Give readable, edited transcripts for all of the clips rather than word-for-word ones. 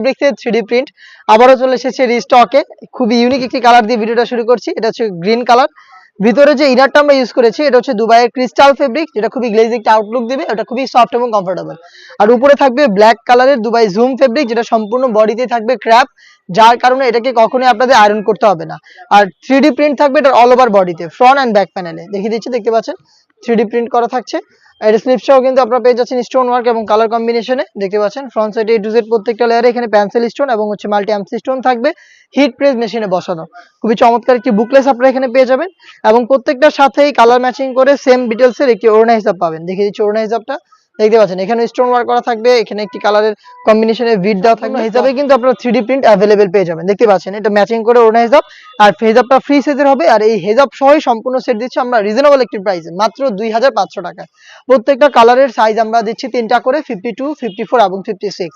ফেব্রিক্সের 3D print আবারও চলে এসেছে রিস্টকে। খুবই ইউনিক একটি কালার দিয়ে ভিডিওটা শুরু করছি। এটা হচ্ছে গ্রিন কালার। ভিতরে যে ইনারটা আমরা ইউজ করেছি এটা হচ্ছে দুবাইয়ের ক্রিস্টাল ফেব্রিক, যেটা খুবই গ্লেজি একটা আউটলুক দিবে। এটা খুবই সফট এবং কমফোর্টেবল। আর উপরে থাকবে ব্ল্যাক কালারের দুবাই জুম ফেব্রিক, যেটা সম্পূর্ণ বডিতে থাকবে ক্র্যাপ, যার কারণে এটাকে কখনোই আপনাদের আয়রন করতে হবে না। আর 3D প্রিন্ট থাকবে এটা অল ওভার বডিতে, ফ্রন্ট অ্যান্ড ব্যাক প্যানেলে দেখিয়ে দিচ্ছি, দেখতে পাচ্ছেন 3D প্রিন্ট করা থাকছে। এর স্লিপসটাও কিন্তু আপনারা পেয়ে যাচ্ছেন স্টোন ওয়ার্ক এবং কালার কম্বিনেশনে, দেখতে পাচ্ছেন ফ্রন্ট সাইডে A to Z প্রত্যেকটা লেয়ারে এখানে পেন্সিল স্টোন এবং হচ্ছে মাল্টি এমসি স্টোন থাকবে, হিট প্রেস মেশিনে বসানো। খুবই চমৎকার একটি বুকলেস আপনারা এখানে পেয়ে যাবেন এবং প্রত্যেকটার সাথেই কালার ম্যাচিং করে সেম ডিটেলসের একটি ওড়না হিসাব পাবেন। দেখিয়ে দিচ্ছি ওড়না হিসাবটা, দেখতে পাচ্ছেন এখানে স্টোন ওয়ার্ক করা থাকবে, এখানে একটি কালারের কম্বিনেশনে বিট দেওয়া থাকবে। হিসাবে কিন্তু আপনারা 3D প্রিন্ট অ্যাভেলেবেল পেয়ে যাবেন, দেখতে পাচ্ছেন এটা ম্যাচিং করে ওড়না হিসাব। আর হেজাবটা ফ্রি সাইজের হবে। আর এই হেজাব সহই সম্পূর্ণ সেট দিচ্ছি আমরা রিজনেবল একটি প্রাইসে, মাত্র 2500 টাকায়। প্রত্যেকটা কালারের সাইজ আমরা দিচ্ছি 3টা করে, 52, 54 এবং 56।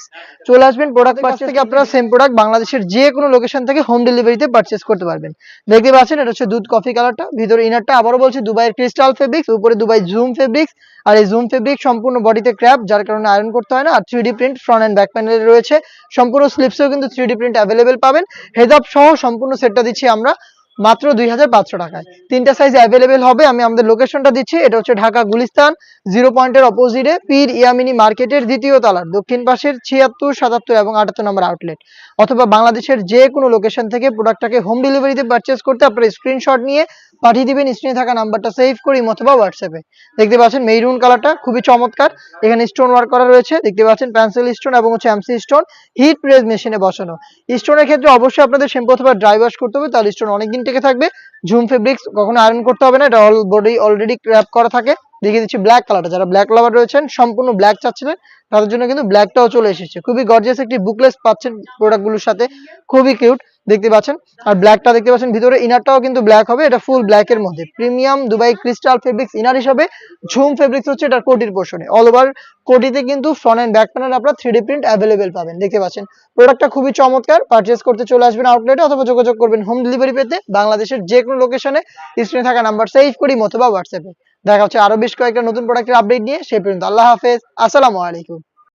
চলে আসবেন প্রোডাক্ট পারচেজ থেকে আপনারা সেম প্রোডাক্ট বাংলাদেশের যে কোনো লোকেশন থেকে হোম ডেলিভারিতে পারচেজ করতে পারবেন। দেখতে পাচ্ছেন এটা হচ্ছে দুধ কফি কালারটা, ভিতরে ইনারটা আবারও বলছি দুবাইয়ের ক্রিস্টাল ফেব্রিক্স, উপরে দুবাই জুম ফেব্রিক্স। আর এই জুম ফেব্রিক সম্পূর্ণ বডিতে ক্র্যাপ, যার কারণে আয়রন করতে হয় না। আর 3D print front end back প্যানেলে রয়েছে। সম্পূর্ণ স্লিপসেও কিন্তু 3D প্রিন্ট অ্যাভেলেবেল পাবেন। হেজাব সহ সম্পূর্ণ সেটটা দিচ্ছি আমরা মাত্র 2500 টাকায়। 3টা সাইজ অ্যাভেলেবেল হবে। আমি আমাদের লোকেশনটা দিচ্ছি, এটা হচ্ছে ঢাকা গুলিস্তান 0 পয়েন্টের অপোজিটে পীর ইয়ামিনী মার্কেটের 2য় তলার দক্ষিণ পাশের 76, 77 এবং 78 নম্বর আউটলেট। অথবা বাংলাদেশের যে কোনো লোকেশন থেকে প্রোডাক্টটাকে হোম ডেলিভারিতে পারচেজ করতে আপনারা স্ক্রিনশট নিয়ে পাঠিয়ে দিবেন স্ক্রিনে থাকা নাম্বারটা সেভ করি অথবা হোয়াটসঅ্যাপে। দেখতে পাচ্ছেন মেরুন কালারটা খুবই চমৎকার, এখানে স্টোন ওয়ার্ক করা রয়েছে, দেখতে পাচ্ছেন পেন্সিল স্টোন এবং হচ্ছে এমসি স্টোন, হিট প্রেস মেশিনে বসানো। স্টোনের ক্ষেত্রে অবশ্যই আপনাদের শ্যাম্পু অথবা ড্রাই ওয়াশ করতে হবে, তাহলে স্টোন অনেকদিন টিকে থাকবে। জুম ফেব্রিক্স কখনো আয়রন করতে হবে না, এটা অল বডি অলরেডি ক্র্যাপ করা থাকে। দেখিয়ে দিচ্ছি ব্ল্যাক কালারটা, যারা ব্ল্যাক লাভার রয়েছেন সম্পূর্ণ ব্ল্যাক চাচ্ছিলেন তাদের জন্য কিন্তু ব্ল্যাকটাও চলে এসেছে। খুবই গর্জিয়াস একটি বুকলেস পাচ্ছেন প্রোডাক্টগুলোর সাথে, খুবই কিউট দেখতে পাচ্ছেন। আর ব্ল্যাকটা দেখতে পাচ্ছেন ভিতরে ইনারটাও কিন্তু ব্ল্যাক হবে, এটা ফুল ব্ল্যাকের মধ্যে premium Dubai crystal fabrics inner হিসাবে। ঝুম ফেব্রিক্স হচ্ছে এটার কোটির পোর্শনে, অল ওভার কোটিতে কিন্তু ফ্রন্ট এন্ড ব্যাক প্যানেল আপনারা 3D প্রিন্ট অ্যাভেলেবেল পাবেন। দেখতে পাচ্ছেন প্রোডাক্টটা খুবই চমৎকার। পারচেজ করতে চলে আসবেন আউটলেটে অথবা যোগাযোগ করবেন হোম ডেলিভারি পেতে বাংলাদেশের যে কোনো লোকেশনে স্ক্রিনে থাকা নাম্বার সেভ করি অথবা হোয়াটসঅ্যাপে। দেখা হচ্ছে আরো বেশ কয়েকটা নতুন প্রোডাক্টের আপডেট নিয়ে, সেই পর্যন্ত আল্লাহ হাফেজ, আসসালামু আলাইকুম।